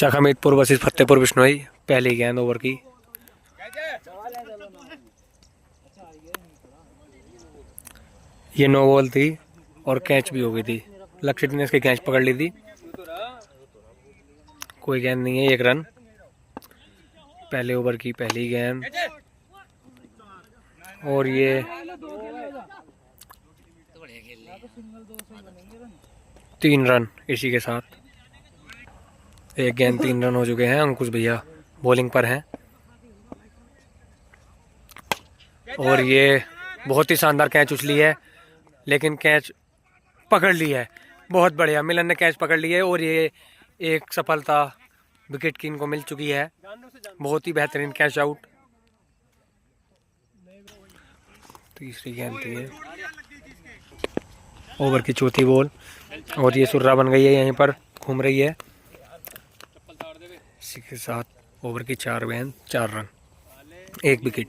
चकहमीदपुर versus Fatehpur Bishnoi, पहली गेंद over की। ये नो बॉल थी और कैच भी हो गई थी। लक्षित ने इसकी कैच पकड़ ली थी। कोई गेंद नहीं है, 1 रन। पहले ओवर की पहली गेंद और ये 3 रन। इसी के साथ 1 गेंद 3 रन हो चुके हैं। अंकुश भैया बॉलिंग पर हैं और ये बहुत ही शानदार कैच उछली है, लेकिन कैच पकड़ ली है। बहुत बढ़िया, मिलन ने कैच पकड़ ली है और ये एक सफलता विकेट की इनको मिल चुकी है। बहुत ही बेहतरीन कैच आउट। तीसरी गेंद थी ये, ओवर की चौथी बॉल और ये सुर्रा बन गई है, यहीं पर घूम रही है। इसी के साथ ओवर की 4 गेंद 4 रन, 1 विकेट।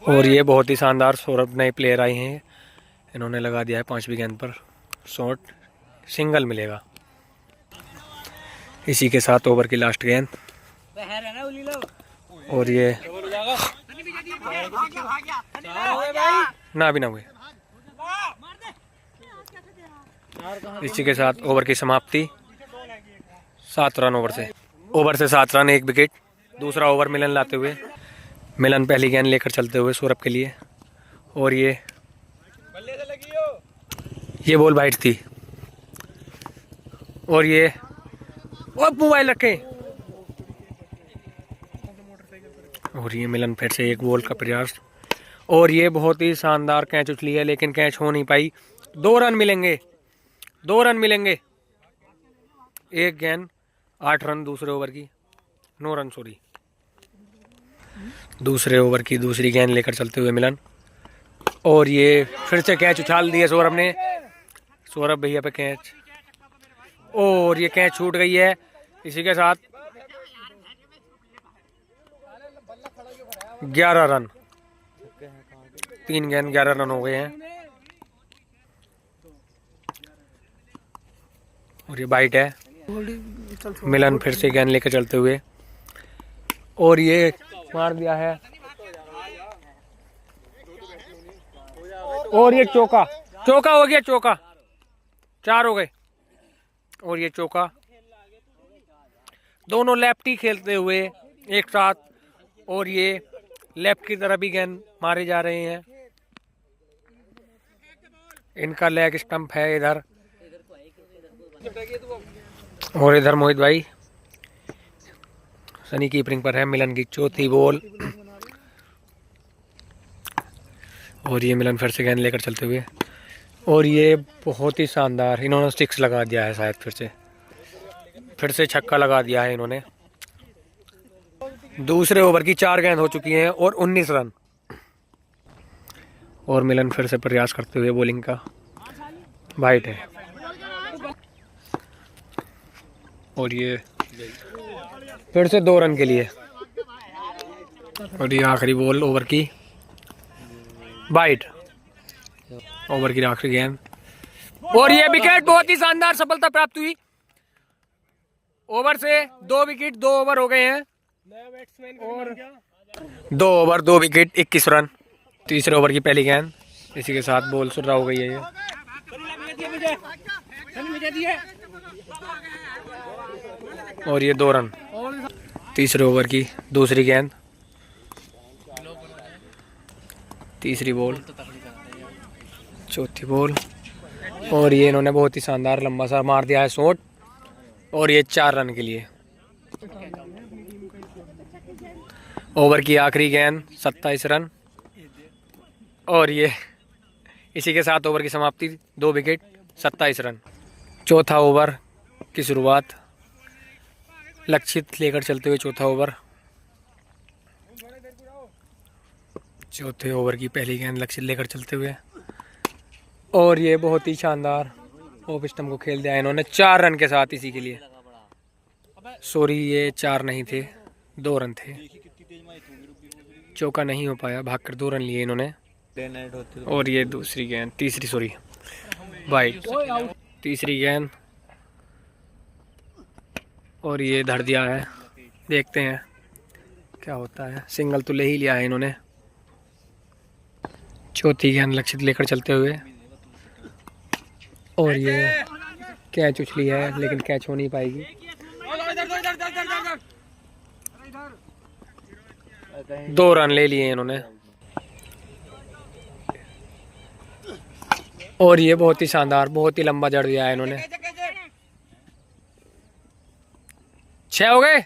और ये बहुत ही शानदार सौरभ नए प्लेयर आए हैं, इन्होंने लगा दिया है 5वीं गेंद पर शॉट, सिंगल मिलेगा। इसी के साथ ओवर की लास्ट गेंद और ये ना भी ना हुए। इसी के साथ ओवर की समाप्ति। 7 रन ओवर से 7 रन 1 विकेट। दूसरा ओवर मिलन लाते हुए, मिलन पहली गेंद लेकर चलते हुए सौरभ के लिए और ये बॉल वाइड थी और ये मोबाइल रखें और ये मिलन फिर से 1 बॉल का प्रयास और ये बहुत ही शानदार कैच उछली है, लेकिन कैच हो नहीं पाई। 2 रन मिलेंगे, 2 रन मिलेंगे। 1 गेंद 8 रन दूसरे ओवर की, 9 रन सॉरी। दूसरे ओवर की दूसरी गेंद लेकर चलते हुए मिलन और ये फिर से कैच उछाल दिया सौरभ ने, सौरभ भैया पे कैच और ये कैच छूट गई है। इसी के साथ 11 रन, 3 गेंद 11 रन हो गए हैं और ये बाइट है। मिलन फिर से गेंद लेकर चलते हुए और ये मार दिया है और ये चौका हो गया, चौका। 4 हो गए और ये चौका। दोनों लेफ्टी खेलते हुए एक साथ और ये लेफ्ट की तरफ भी गेंद मारे जा रहे हैं। इनका लेग स्टंप है इधर और इधर मोहित भाई सनी कीपरिंग पर है। मिलन की चौथी बॉल और ये मिलन फिर से गेंद लेकर चलते हुए और ये बहुत ही शानदार, इन्होंने 6 लगा दिया है शायद, फिर से छक्का लगा दिया है इन्होंने। दूसरे ओवर की 4 गेंद हो चुकी हैं और 19 रन और मिलन फिर से प्रयास करते हुए बॉलिंग का। वाइट है और ये फिर से 2 रन के लिए और ये आखिरी बॉल ओवर की, वाइट। ओवर की आखिरी गेंद और ये विकेट। बहुत ही शानदार सफलता प्राप्त हुई। ओवर से 2 विकेट, 2 ओवर हो गए हैं और 2 ओवर 2 विकेट 21 रन। तीसरे ओवर की पहली गेंद, इसी के साथ बॉल सुर्रा हो गई है ये और ये 2 रन। तीसरे ओवर की दूसरी गेंद, तीसरी बॉल, चौथी बॉल और ये इन्होंने बहुत ही शानदार लंबा सा मार दिया है शॉट और ये 4 रन के लिए। ओवर की आखिरी गेंद 27 रन और ये इसी के साथ ओवर की समाप्ति। 2 विकेट 27 रन। चौथा ओवर की शुरुआत, लक्षित लेकर चलते हुए चौथा ओवर। चौथे ओवर की पहली गेंद लक्षित लेकर चलते हुए और ये बहुत ही शानदार ऑफ स्टंप को खेल दिया इन्होंने 4 रन के साथ। इसी के लिए सॉरी, ये 4 नहीं थे, 2 रन थे। चौका नहीं हो पाया, भागकर 2 रन लिए इन्होंने। और ये दूसरी गेंद, तीसरी, सॉरी, वाइट। तीसरी गेंद और ये धर दिया है, देखते हैं क्या होता है। सिंगल तो ले ही लिया है इन्होंने। चौथी गेंद लक्षित लेकर चलते हुए, और ये कैच उछली है लेकिन कैच हो नहीं पाएगी। दो रन ले लिए इन्होंने। और ये बहुत ही शानदार, बहुत ही लंबा जड़ दिया है इन्होंने। 6 हो गए,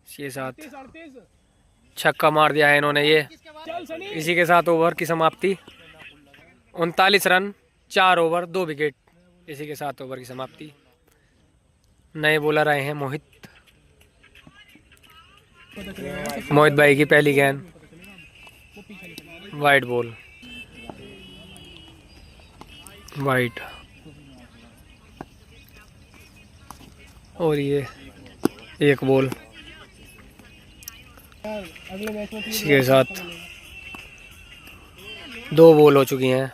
6-7 छक्का मार दिया है इन्होंने ये। इसी के साथ ओवर की समाप्ति। 39 रन, 4 ओवर, 2 विकेट। इसी के साथ ओवर की समाप्ति। नए बॉलर आए हैं मोहित भाई की पहली गेंद, वाइट बॉल, वाइट। और ये एक बॉल। इसी के साथ 2 बॉल हो चुकी हैं।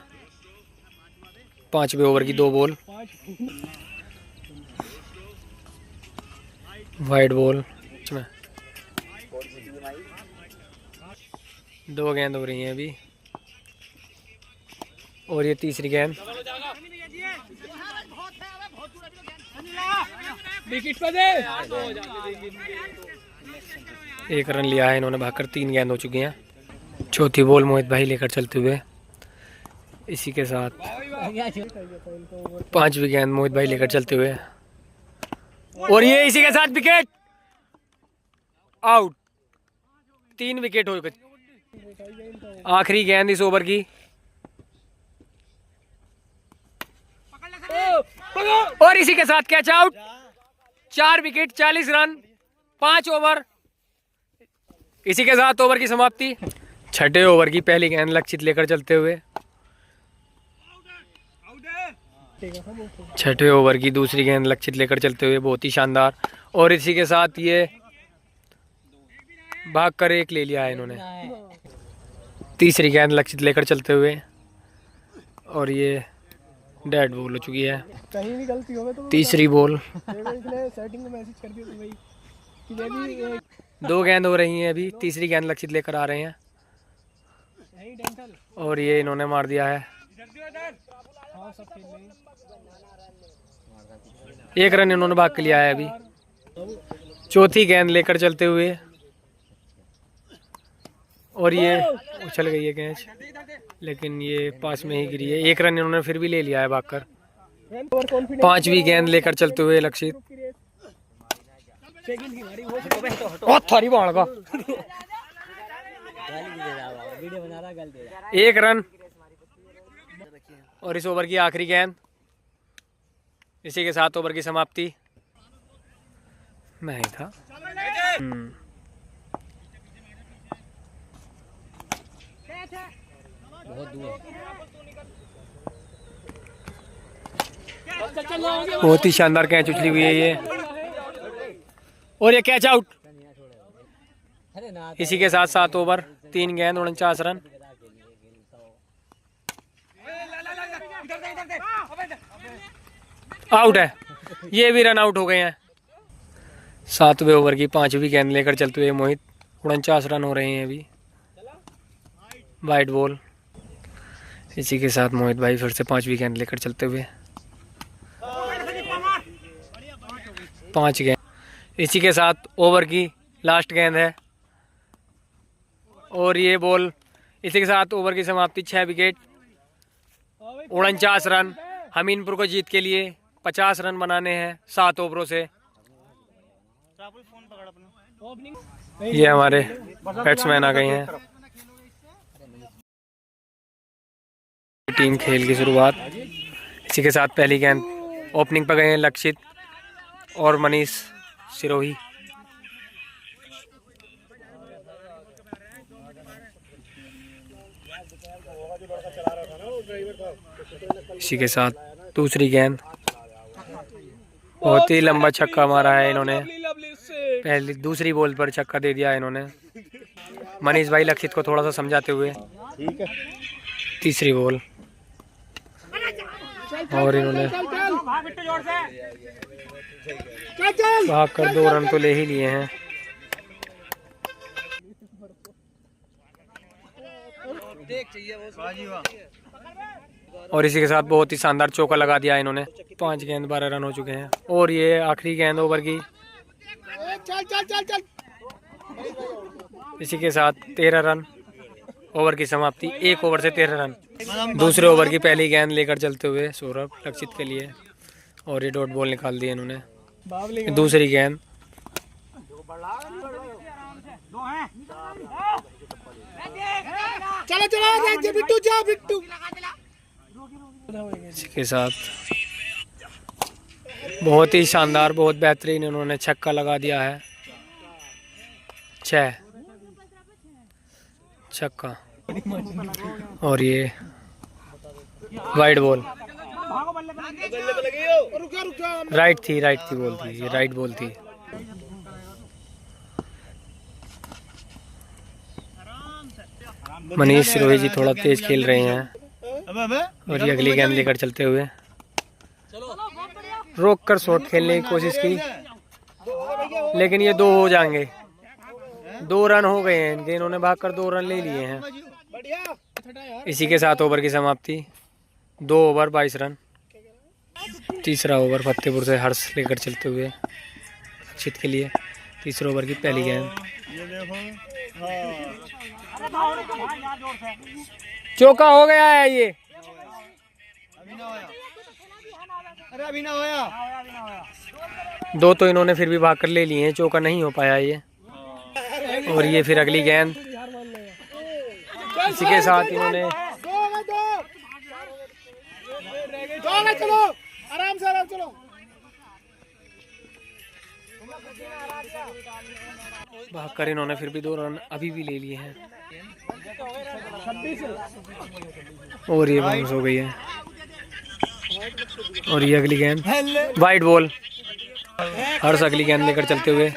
5वें ओवर की 2 बॉल, वाइट बॉल। इसमें 2 गेंद हो रही हैं अभी। और ये तीसरी गेंद, एक रन लिया है इन्होंने भागकर। 3 गेंद हो चुकी हैं। चौथी बॉल मोहित भाई लेकर चलते हुए। इसी के साथ 5वीं गेंद मोहित भाई लेकर चलते हुए, और ये इसी के साथ विकेट, आउट। 3 विकेट हो गए। आखिरी गेंद इस ओवर की, और इसी के साथ catch out. 4 wicket, 40 run, 5 over. इसी के साथ ओवर की समाप्ति। 6ठे ओवर की पहली गेंद लक्षित लेकर चलते हुए। 6ठे ओवर की दूसरी गेंद लक्षित लेकर चलते हुए, बहुत ही शानदार। और इसी के साथ ये भाग कर 1 ले लिया है इन्होंने। तीसरी गेंद लक्षित लेकर चलते हुए, और ये डेड बॉल हो चुकी है। कहीं भी गलती हो तो तीसरी बॉल। सेटिंग में मैसेज कर दिया भाई कि मैं भी 2 गेंद हो रही हैं अभी। तीसरी गेंद लक्षित लेकर आ रहे हैं, और ये इन्होंने मार दिया है। 1 रन इन्होंने भाग के लिया है अभी। चौथी गेंद लेकर चलते हुए, और ये उछल गई है कैच, लेकिन ये पास में ही गिरी है। 1 रन इन्होंने फिर भी ले लिया है भागकर। 5वीं गेंद लेकर चलते हुए लक्षित, थारी बाढ़ का 1 रन। और इस ओवर की आखिरी गेंद। इसी के साथ ओवर की समाप्ति। नहीं था। बहुत ही शानदार कैच उछली हुई है ये, और ये कैच आउट। इसी के साथ 7 ओवर, 3 गेंद, 49 रन। आउट है, ये भी रन आउट हो गए हैं। 7वें ओवर की 5वीं गेंद लेकर चलते हुए मोहित, 49 रन हो रहे हैं अभी। White ball. इसी के साथ मोहित भाई फिर से 5वीं गेंद लेकर चलते हुए, 5 गेंद। इसी के साथ ओवर की लास्ट गेंद है, और ये बॉल। इसी के साथ ओवर की समाप्ति। 6 विकेट, 49 रन। हमीनपुर को जीत के लिए 50 रन बनाने हैं 7 ओवरों से। ये हमारे बैट्समैन आ गए हैं। टीम खेल की शुरुआत। इसी के साथ पहली गेंद ओपनिंग पर गए हैं लक्षित और मनीष सिरोही। इसी के साथ दूसरी गेंद, बहुत ही लंबा छक्का मारा है इन्होंने। पहली दूसरी बॉल पर छक्का दे दिया है इन्होंने। मनीष भाई लक्षित को थोड़ा सा समझाते हुए। ठीक है। तीसरी बॉल और इन्होंने भाग कर 2 रन तो ले ही लिए हैं। और इसी के साथ बहुत ही शानदार चौका लगा दिया इन्होंने। 5 गेंद 12 रन हो चुके हैं। और ये आखिरी गेंद ओवर की। इसी के साथ 13 रन, ओवर की समाप्ति। 1 ओवर से 13 रन। दूसरे ओवर की पहली गेंद लेकर चलते हुए सौरभ लक्षित के लिए, और ये डॉट बॉल निकाल दी इन्होंने। दूसरी गेंद चलो चलो बिट्टू जा बिट्टू। इसी के साथ बहुत ही शानदार, बहुत बेहतरीन इन्होंने छक्का लगा दिया है। 6 छक्का। और ये वाइड बॉल, राइट थी बॉल थी, ये राइट बॉल थी। मनीष रोहित जी थोड़ा तेज खेल रहे हैं। और ये अगली गेंद लेकर चलते हुए रोक कर शॉट खेलने की कोशिश की, लेकिन ये 2 हो जाएंगे। 2 रन हो गए हैं इनके, इन्होंने भागकर 2 रन ले लिए हैं। इसी के साथ ओवर की समाप्ति। 2 ओवर 22 रन। तीसरा ओवर फतेहपुर से हर्ष लेकर चलते हुए अक्षित के लिए। तीसरे ओवर की पहली गेंद चौका हो गया है। ये अरे अभी ना होया। 2 तो इन्होंने फिर भी भाग कर ले लिए हैं, चौका नहीं हो पाया ये। और ये फिर अगली गेंद। इसी के साथ इन्होंने चलो आराम से चलो। भागकर इन्होंने फिर भी 2 रन अभी भी ले लिए हैं। और ये बाउंस हो गई है। और ये अगली गेंद वाइड बॉल। हर्ष अगली गेंद लेकर चलते हुए,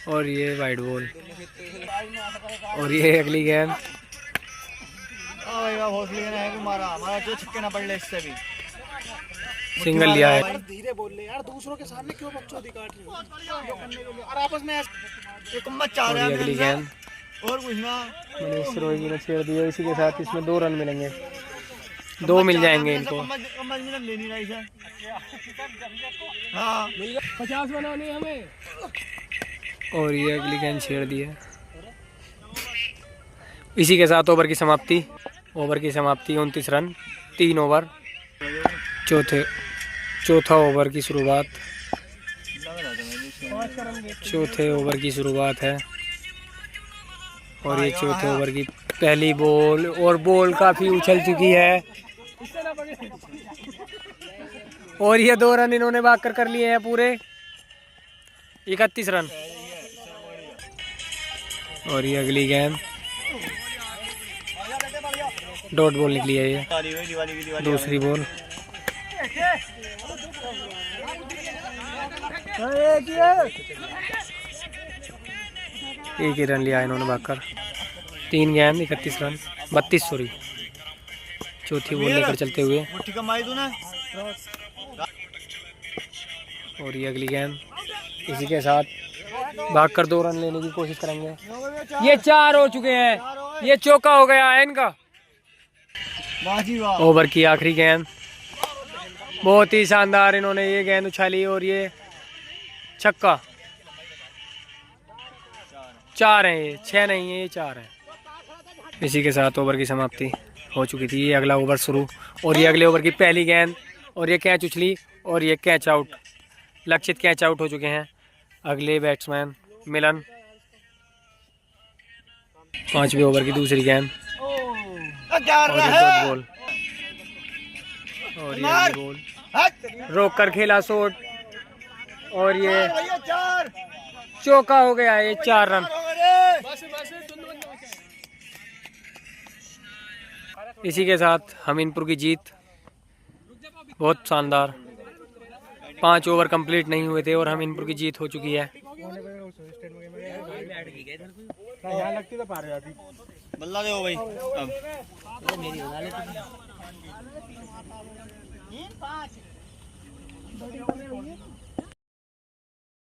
और ये वाइड बॉल। और ये अगली गेंद सिंगल लिया है। धीरे बोल ले यार, दूसरों के सामने क्यों बकचोदी काट रहे हो? और आपस में और ये अगली गेंद और कुछ ना मनीष रोहित जी ने छेड़ दिया। इसी के साथ इसमें 2 रन मिलेंगे, 2 मिल जाएंगे इनको। 50 बनाने हमें। और ये अगली गेंद छेड़ दी है। इसी के साथ ओवर की समाप्ति। ओवर की समाप्ति 29 रन, 3 ओवर। चौथा ओवर की शुरुआत। चौथे ओवर की शुरुआत है। और ये चौथे ओवर की पहली बॉल, और बॉल काफी उछल चुकी है। और ये 2 रन इन्होंने भागकर कर लिए हैं पूरे। 31 रन। और ये अगली गेंद डॉट बॉल निकली है। ये दूसरी बॉल। एक ही रन लिया इन्होंने भागकर। 3 गेंद 31 रन 32 सॉरी। चौथी बॉल लेकर चलते हुए, और ये अगली गेंद। इसी के साथ भागकर 2 रन लेने की कोशिश करेंगे। ये 4 हो चुके हैं, ये चौका हो गया है इनका। ओवर की आखिरी गेंद, बहुत ही शानदार इन्होंने ये गेंद उछाली, और ये छक्का। 4 हैं ये, 6 नहीं है, ये 4 है। इसी के साथ ओवर की समाप्ति हो चुकी थी। ये अगला ओवर शुरू, और ये अगले ओवर की पहली गेंद, और ये कैच उछली, और ये कैच आउट। लक्षित कैच आउट हो चुके हैं। अगले बैट्समैन मिलन। 5वें ओवर की दूसरी गेंद, और ये डॉट बॉल, और ये बॉल रोक कर खेला शॉट, और ये चौका हो गया। ये 4 रन। इसी के साथ हमीरपुर की जीत। बहुत शानदार। 5 ओवर कंप्लीट नहीं हुए थे और हमीरपुर की जीत हो चुकी है। बल्ला दे भाई अब मेरी बना ले बड़ी बड़ी हुई है।